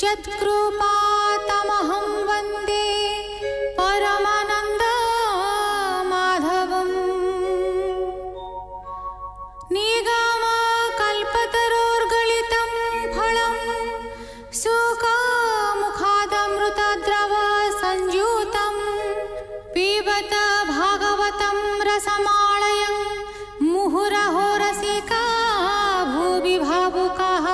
यत्कृपातमहं वन्दे परमानन्दमाधवम्। निगमकल्पतरोर्गलितं फलं सुखमुखादमृतद्रव संयुतं पिबत भागवतं रसमालयं मुहुरहो रसिका भुवि भावुकाः।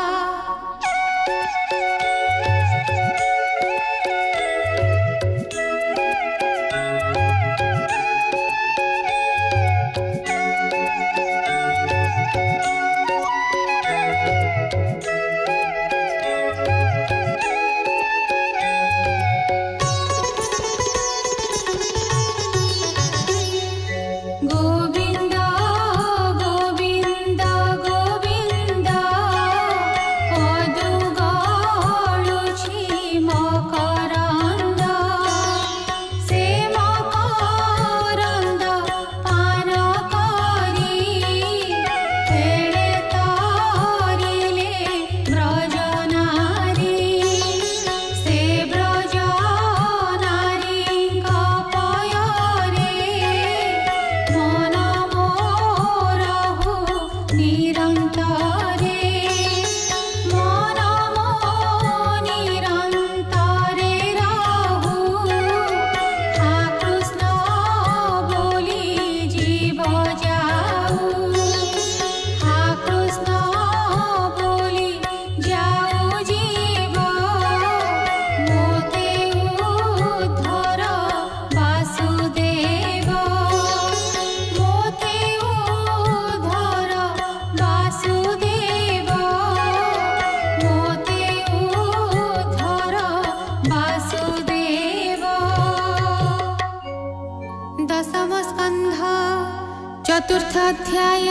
चतुर्थ अध्याय।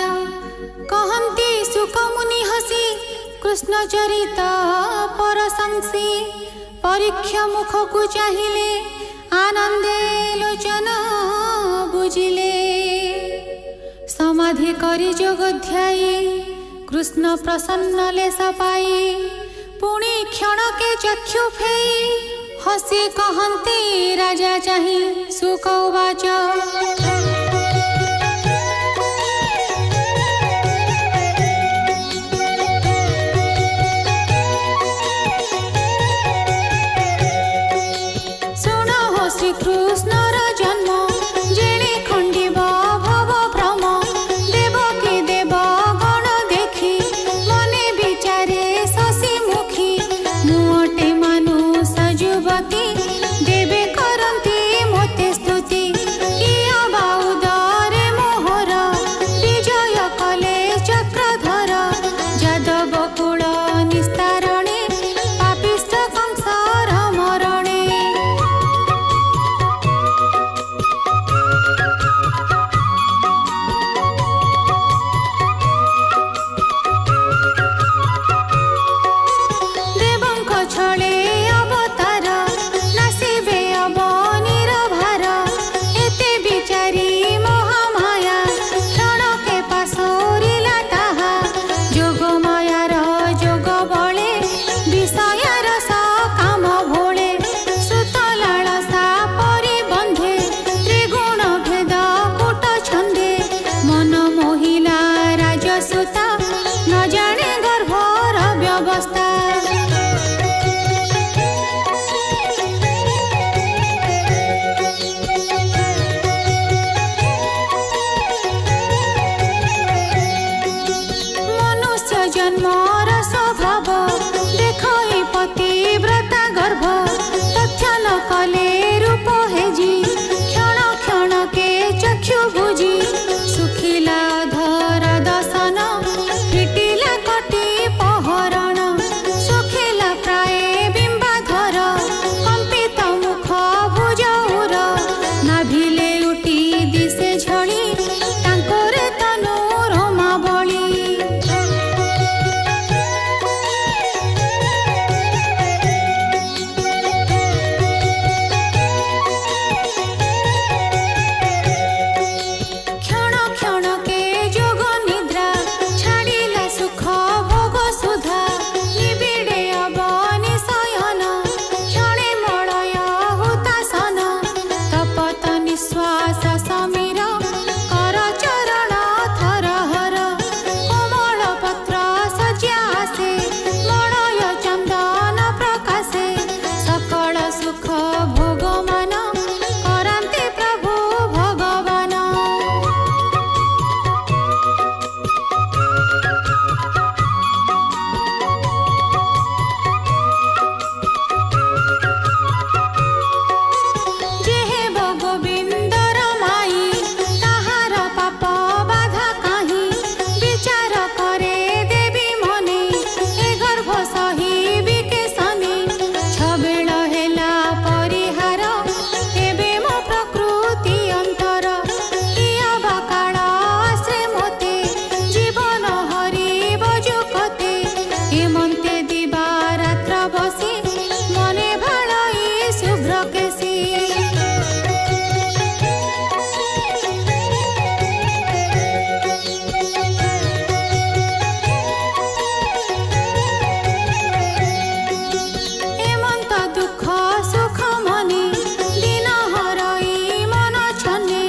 कहन्ति सुकमुनि हसी कृष्ण चरित परशंसी। परीक्षा मुख को चाहिए आनंदे लोचन बुझिले। समाधि करी जोगध्यायी कृष्ण प्रसन्न लेस पाई। पुणी क्षण के चक्षु फेई हसी कहन्ति राजा चाहि सुक उवाच। श्रीकृष्णर जन्म जेणे खंडिब भव भ्रम। देवकी देव गण देखी मने विचारे शशि मुखी। मुटे मानुष युवती देवे करती मोते स्तुति। किया बाउदरे मोहर विजय कले चक्रधर। जादव कुल निस्तारणे पापिष्ठ कंसर मरणे। सुख भोग मान करान्ते प्रभु भगवान। जेहेब गोविंदर माई ताहार पाप बाधा काहि विचार करे देवी मने ए गर्भ सही के सने छबेळ हेला परिहार एबे मो प्रकृति अंतर किया बकाळ आश्रे मोते जीवन हरिब जुकते एमन्ते दिवा रात्र बसी मने भाळई शुभ्र केसी। एमन्त दुख सुख मने दिन हरई मन छने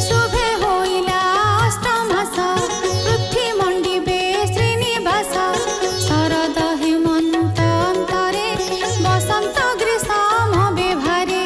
शुभे होइला अष्टमास पृथ्वी मंडिबे श्रीनिवास शरद हेमन्त अंतरे बसंत ग्रीष्म बेभारे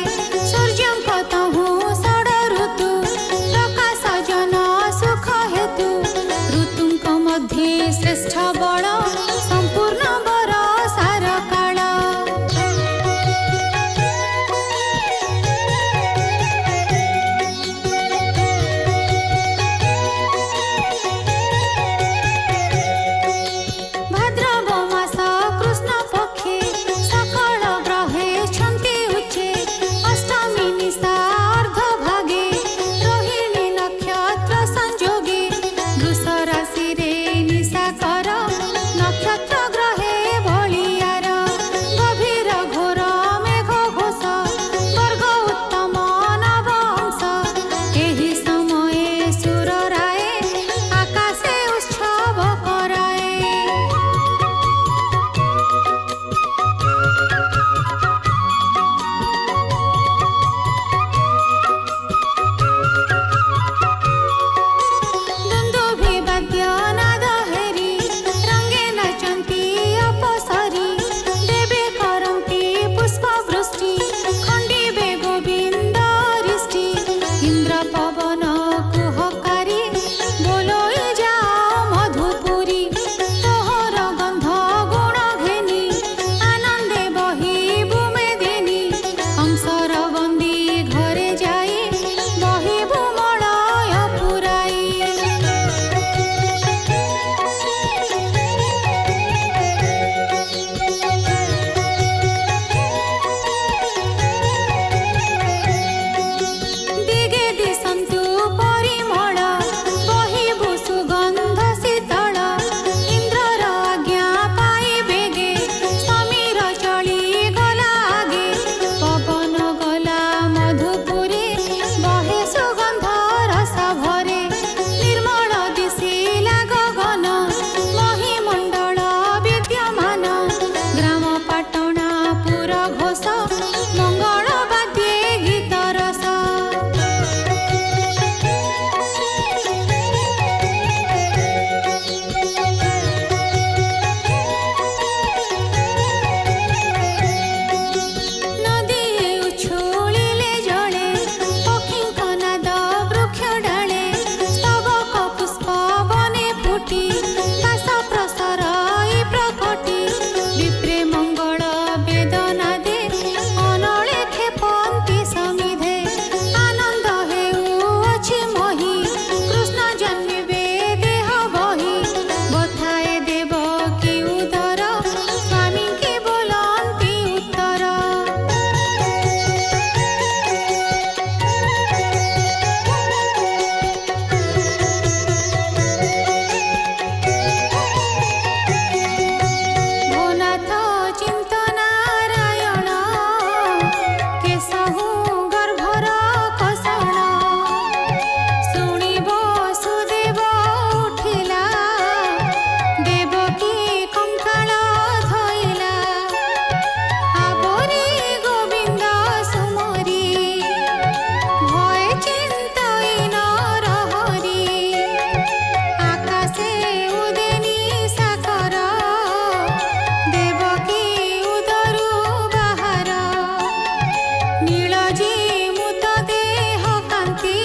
नीलजी मुत देह कांति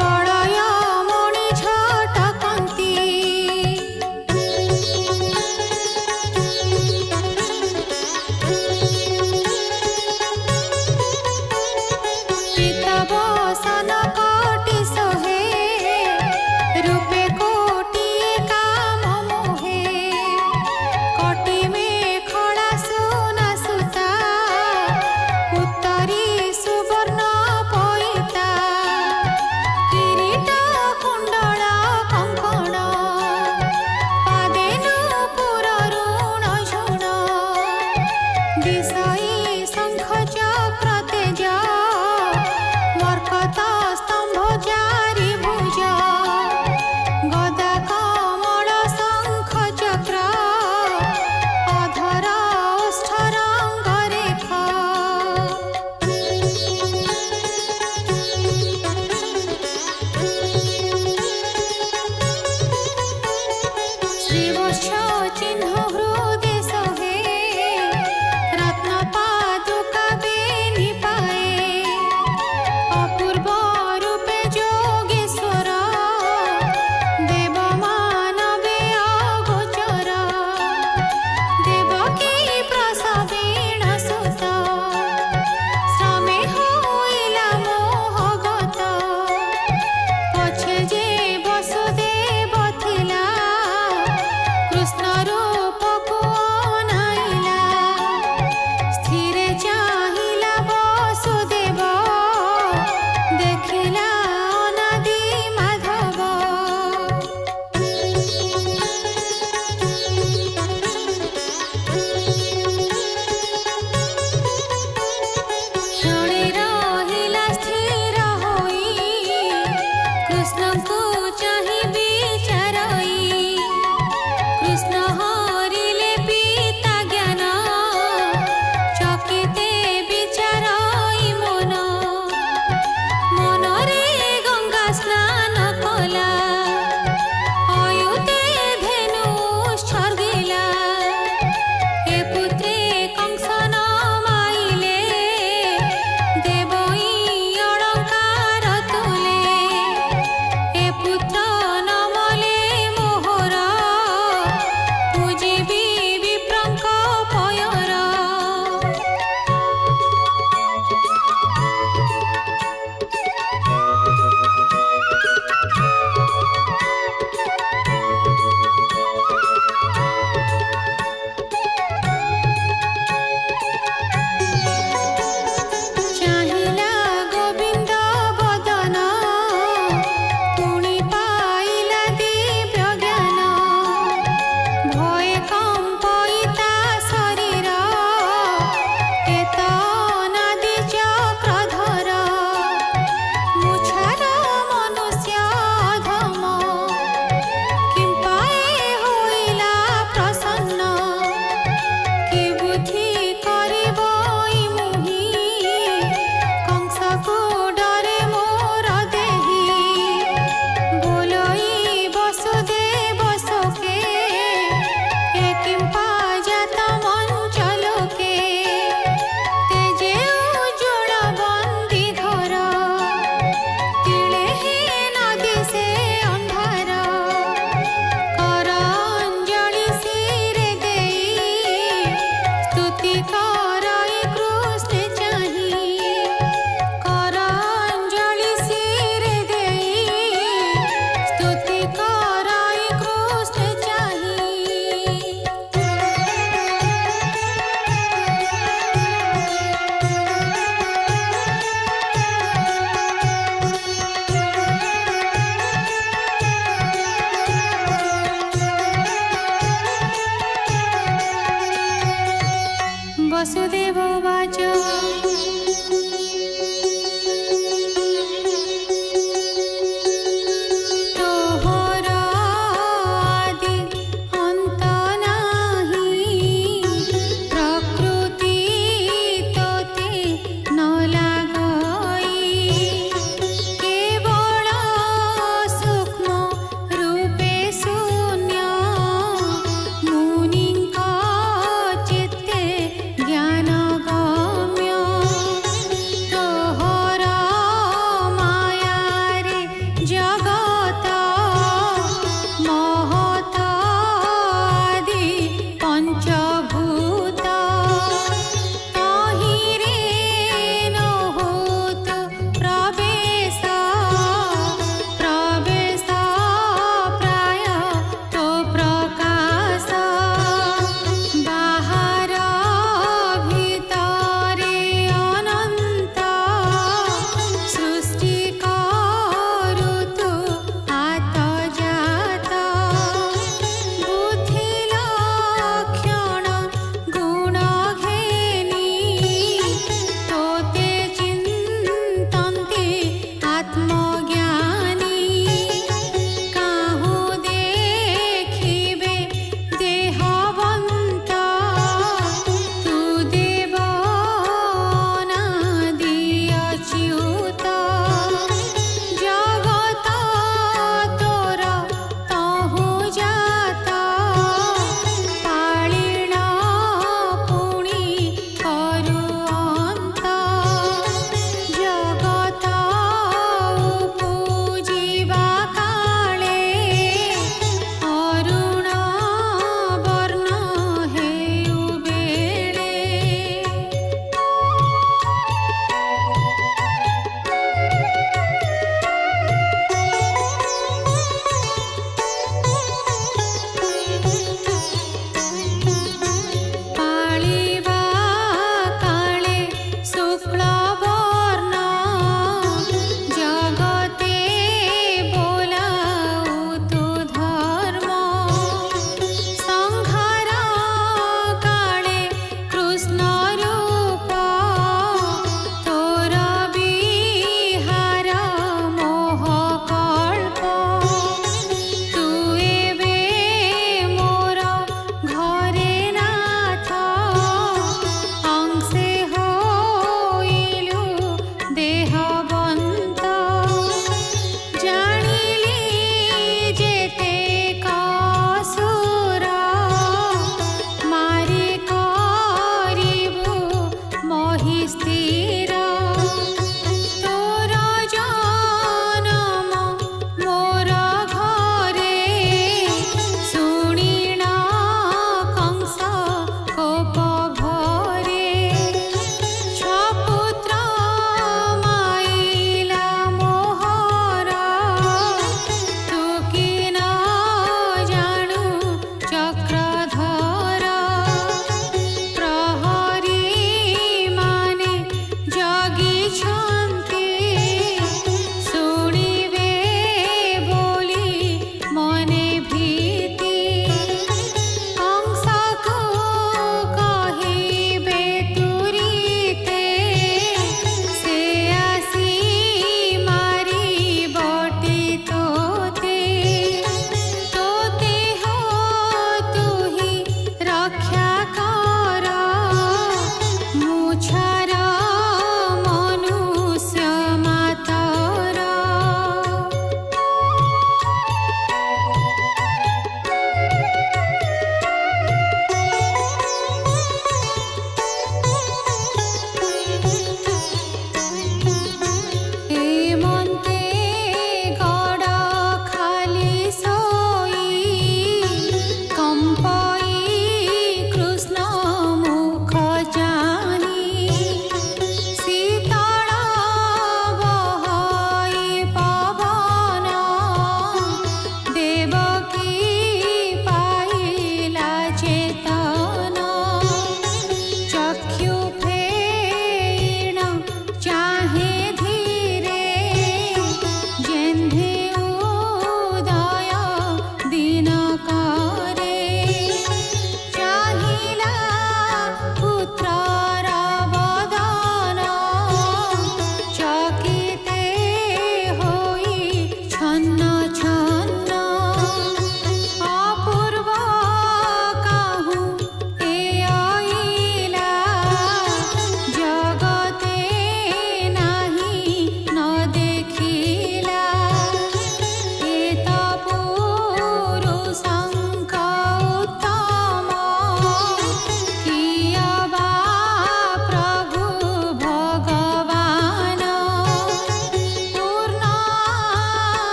बड़य मणि झटकंती पीतबसन कोटि सोहे रूपे कोटिए काम मोहे कोटि में खड़ा सोना सुता उत्तरी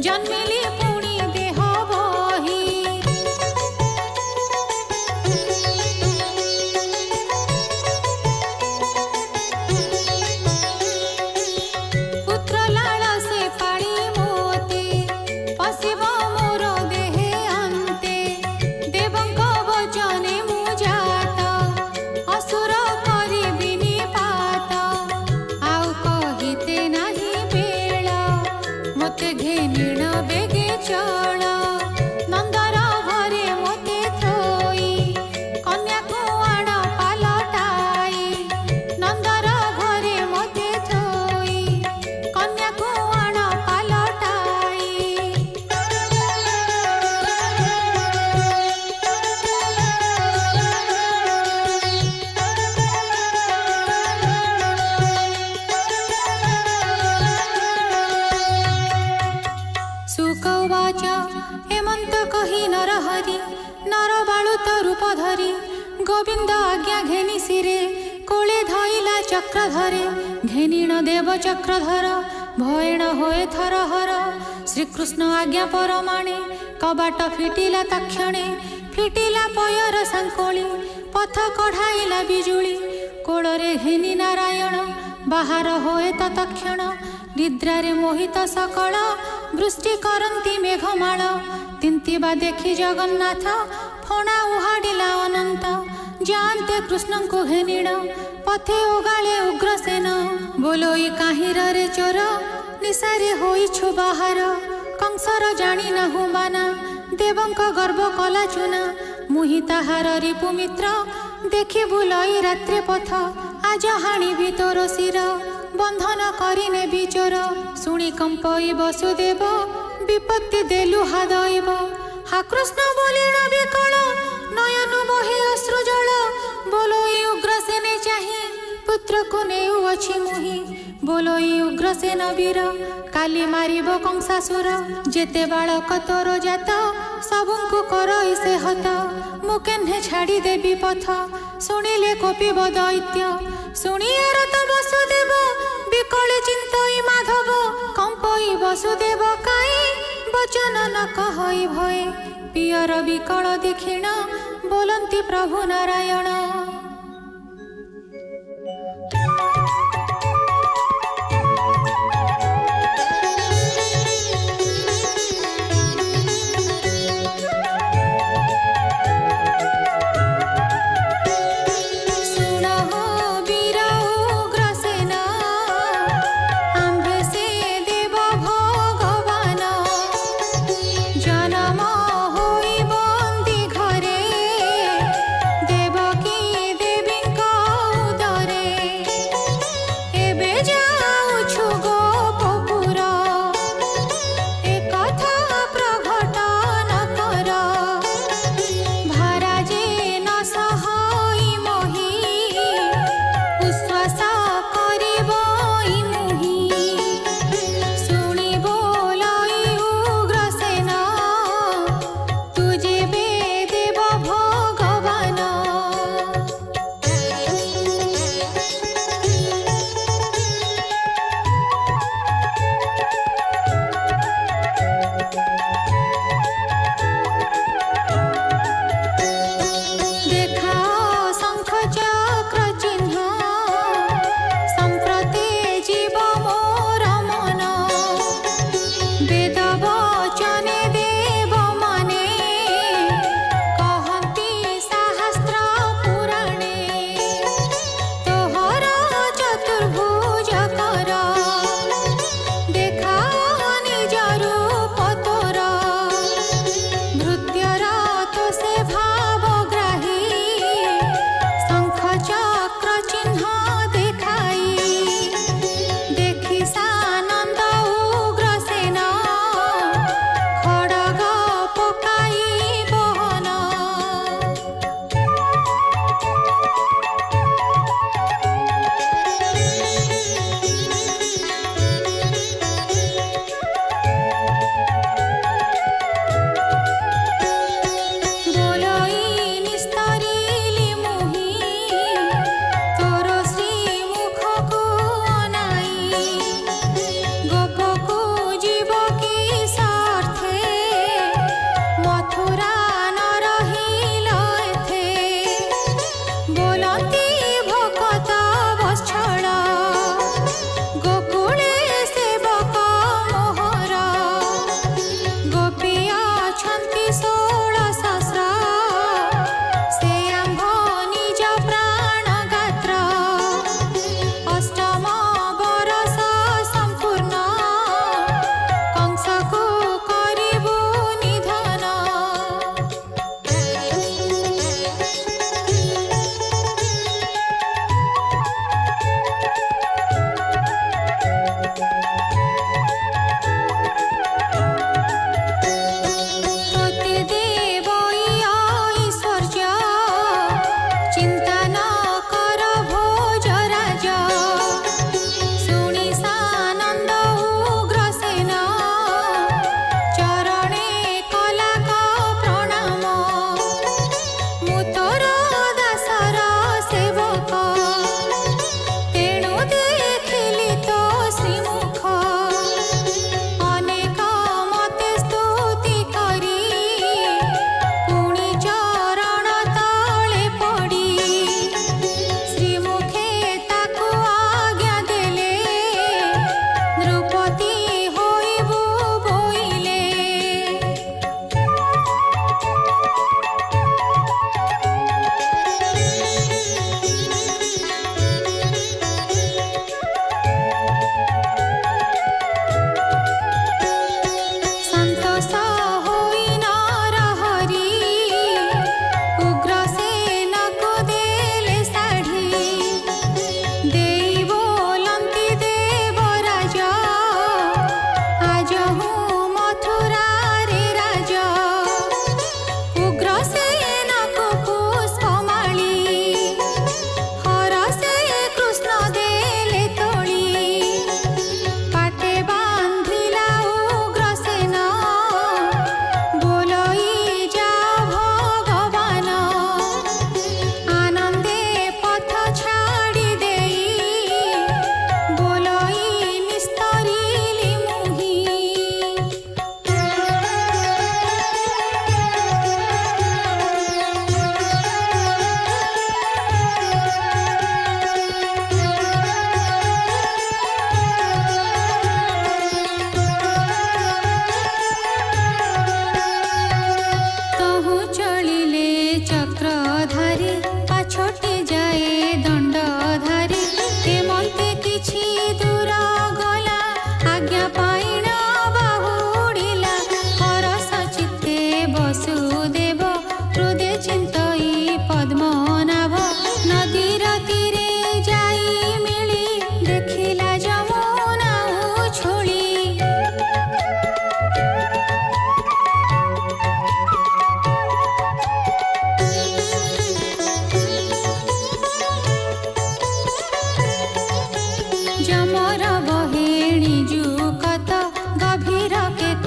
जन्मिली पुणी देह बही पुत्र लाल से पाड़ी मोते पशिव मोर देहे अंते देवंक वचने मु जात असुर करिबि निपात आउ कहिते नाही बेळ मते घेनिण बेगे चल नंदर घरे मते थोई कन्या को आण पालटाई नंदर घरे मते थोई कन्या को आण पालटाई सुकौवाच हेमंत कही नरहरि नर बालुत रूप धरी गोविंद आज्ञा घेनी सिरे कोले धइला चक्र धरे घेनिण देव चक्रधर भयण होए थरहर श्रीकृष्ण आज्ञा परमाणे कबाट फिटिला तक्षणे फिटिला पयर सांकोली पथ कढ़ाइला बिजुली कोड़े घेनी नारायण बाहर होए तत्क्षण निद्रारे मोहित सकल वृष्टि करती मेघमाल तिंतिबा देखी जगन्नाथ फणा उहाडिला अनंत जानते कृष्ण को घेनिण पथे ओगाले उग्रसेन बोलोई काहिर रे चोर निशारे होइछु बाहर कंसर जानी नाहु बाना देवंक गर्भ कला चुना मुहि ताहार रिपु मित्र देखि बुलई रात्रे पथ आज हाणी तोर शिर बंधन करिने बिचोर शुणी कंपई वसुदेव विपत्ति देलु हा दैव हा कृष्ण बोलिण विकल नयन बहे अश्रु जल बोलोई उग्रसेने चाही पुत्र को नेउ अछि मुहि बोलोई उग्रसेन वीर काली मारिब कंसासुर जेते बालक तोर जात सबुଙ୍କୁ करई से हत मु केन्हे छाड़ी देबी पथ शुणिले कपिब दैत्य शुणियार तो वसुदेव विकल चिंतई माधव कंपई वसुदेव काई वचन न कहई भय पियर विकल देखिण बोलंती प्रभु नारायण जनम होई बंदी घरे देवकी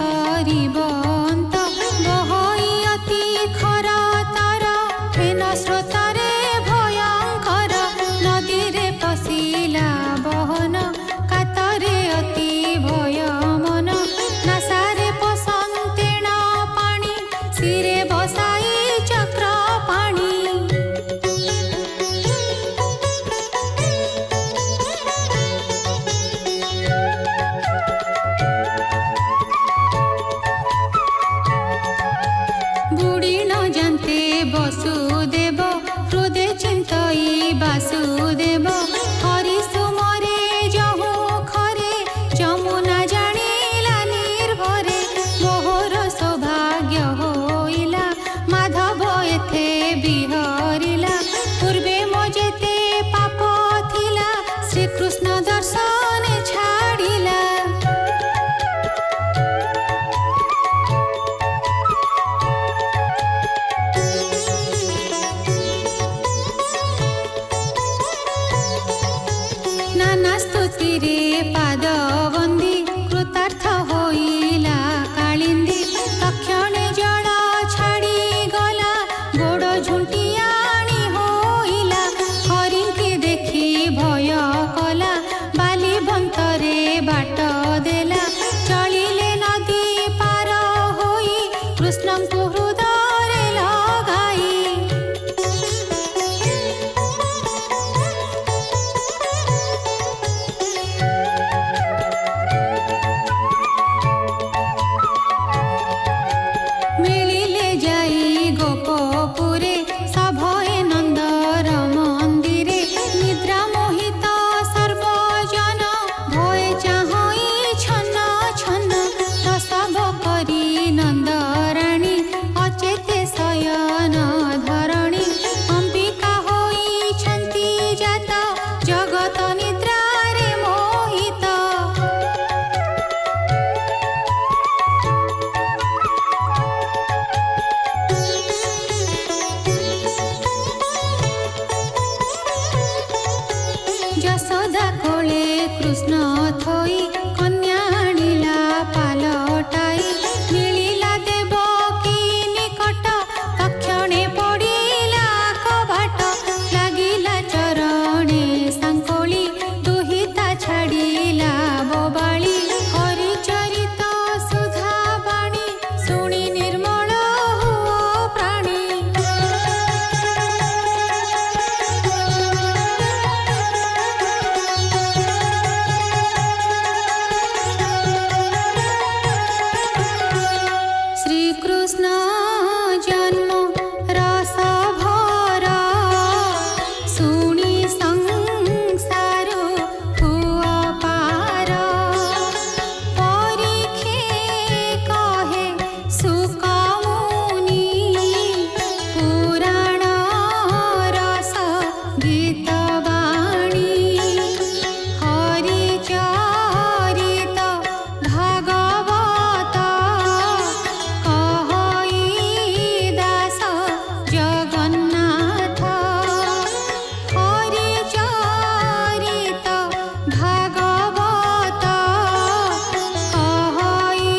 କରିବନ୍ତ ବହଇ ଅତି ଖର ତର ଫେନ ସ୍ରୋତରେ ଭୟଙ୍କର ନଦୀରେ ପଶିଲା ବହନ କାତରେ ଅତି ଭୟ ମନ ନାସାରେ ପସନ୍ତେଣ ପାଣି ଶିରେ ବସାଇ ଚକ୍ର ପାଣି ବୁଡ଼ି ନ ଜାନ୍ତେ ବସୁଦେବ ହୃଦେ ଚିନ୍ତଇ ବାସୁଦେବ ହରି ସୁମରେ ଯହୁ ଖରେ ଯମୁନା ଜାଣିଲା ନିର୍ଭରେ ମୋହର ସୌଭାଗ୍ୟ ହୋଇଲା ମାଧବ ଏଥେ ବିହରିଲା ପୂର୍ବେ ମୋ ଯେତେ ପାପ ଥିଲା ଶ୍ରୀକୃଷ୍ଣ ଦର୍ଶନ ଛାଡ଼ିଲା नाना स्तुतिरे पाद बंदी कृतार्थ होइला कालिंदी तक्षणे जड़ छाड़ी गला गोड़ झुंटियाणी होइला हरिंकी देखी भय कला बाली बंतरे बाट देला चलिले नदी पार होई कृष्णंकु हृदय लगाई मिलिले जाई गोपपुरे सभये नंदर मंदिरे निद्रा मोहित सर्वजन भय चाहई छन्न छन्न प्रसव करी नंदराणी अचेते शयन धरणी अंबिका होई छंती जात जगत निद्रारे मोहित यशोदा कोले कृष्ण थोई कन्या आनिला पालटाई मिलिला देवकी निकट तक्षणे पड़िला कबाट लागिला चरणे सांकोली दुहिता छाड़िला बोबाली हरिचरित सुधा बाणी शुणी निर्मल हुओ प्राणी श्रीकृष्ण जन्म रस भरा शुणी संसार हुआ पार परीखे कहे सुक मुनि पुराण रस गीत बाणी हरिचरित भागवत कहई दास जगन्नाथ हरिचरित भागवत कहई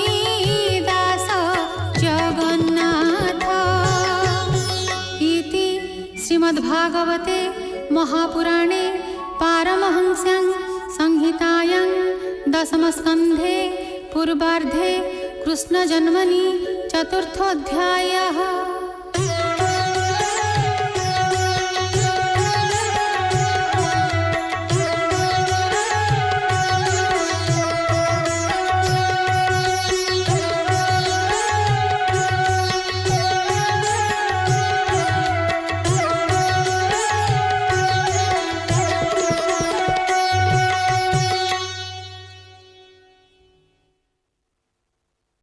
दास जगन्नाथ इति श्रीमद्भागवते महापुराणे पारमहंस्यां संहितायां दशमस्कन्धे पूर्वार्धे कृष्णजन्मनि चतुर्थोऽध्यायः।